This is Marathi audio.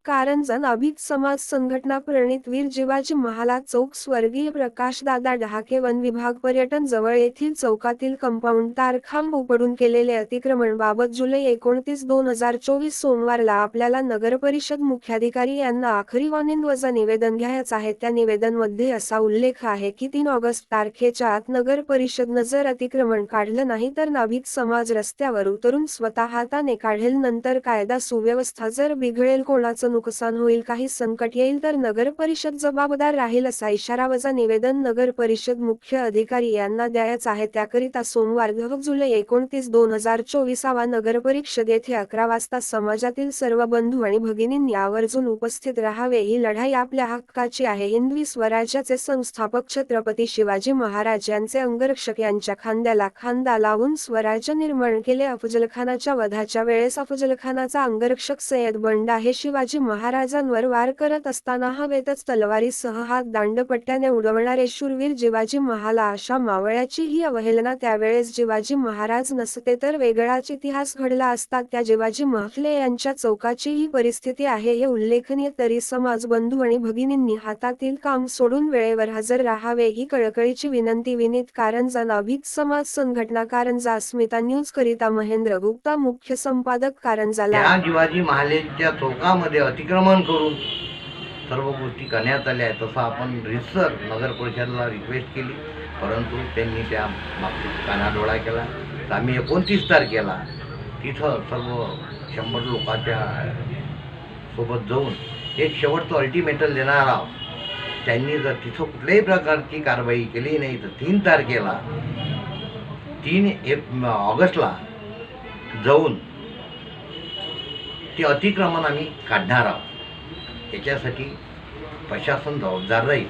कारंजा नाभिक समाज संघटना प्रणित वीर जिवाजी महाराज चौक स्वर्गीय प्रकाशदादा डहाके वन विभाग पर्यटन जवळ येथील चौकातील कंपाऊंड तारखांब उपडून केलेले अतिक्रमण बाबत जुलै 29, 2024 सोमवारला आपल्याला नगरपरिषद मुख्याधिकारी यांना आखरी वाणींवजा निवेदन घ्यायचं आहे। त्या निवेदनमध्ये असा उल्लेख आहे की 3 ऑगस्ट तारखेच्या आत नगर परिषदनं जर अतिक्रमण काढलं नाही तर नाभिक समाज रस्त्यावर उतरून स्वतः हाताने काढेल। नंतर कायदा सुव्यवस्था जर बिघडेल, कोणाचं नुकसान होईल, काही संकट येईल तर नगर परिषद जबाबदार राहील असा इशारा वजा निवेदन नगर परिषद मुख्य अधिकारी यांना द्यायचं आहे। त्याकरिता सोमवार जुलै 29, 2024 नगर परिषद येथे 11 वाजता समाजातील सर्व बंधू आणि भगिनींनी आवर्जून उपस्थित राहावे। ही लढाई आपल्या हक्काची आहे। हिंदवी स्वराज्याचे संस्थापक छत्रपती शिवाजी महाराज यांचे अंगरक्षक यांच्या खांद्याला खांदा लावून स्वराज्य निर्माण केले। अफजलखानाच्या वधाच्या वेळेस अफजलखानाचा अंगरक्षक सय्यद बंडा हे शिवाजी महाराजांवर वार करत असताना हवेतच तलवारीसह हात दांडपट्ट्याने उडवणारे शूरवीर जिवाजी महाला अशा मावळ्याची ही अवहेलना त्यावेळेस जिवाजी महाराज नसते तर वेगळाच इतिहास घडला असता। त्या जिवाजी महाले यांच्या चौकाची ही परिस्थिती आहे हे उल्लेखनीय। तरी समाज बंधू आणि भगिनींनी हातातील काम सोडून वेळेवर हजर राहावे ही कळकळीची विनंती। विनीत कारंजा नाभिक समाज संघटना कारंजा। अस्मिता न्यूज करिता महेंद्र गुप्ता, मुख्य संपादक कारंजा। जिवाजी महालेच्या चौकामध्ये अतिक्रमण करून सर्व गोष्टी करण्यात आल्या आहेत तसं आपण रितसर नगर परिषदेला रिक्वेस्ट केली, परंतु त्यांनी त्या बाबतीत कानाडोळा केला। तर आम्ही 29 तारखेला तिथं सर्व 100 लोकांच्या सोबत जाऊन एक शेवटचं अल्टिमेटम देणार आहोत। त्यांनी जर तिथं कुठल्याही प्रकारची कारवाई केली नाही तर 3 तारखेला 3 ऑगस्टला जाऊन ते अतिक्रमण आम्ही काढणार आहोत। याच्यासाठी प्रशासन जबाबदार राहील।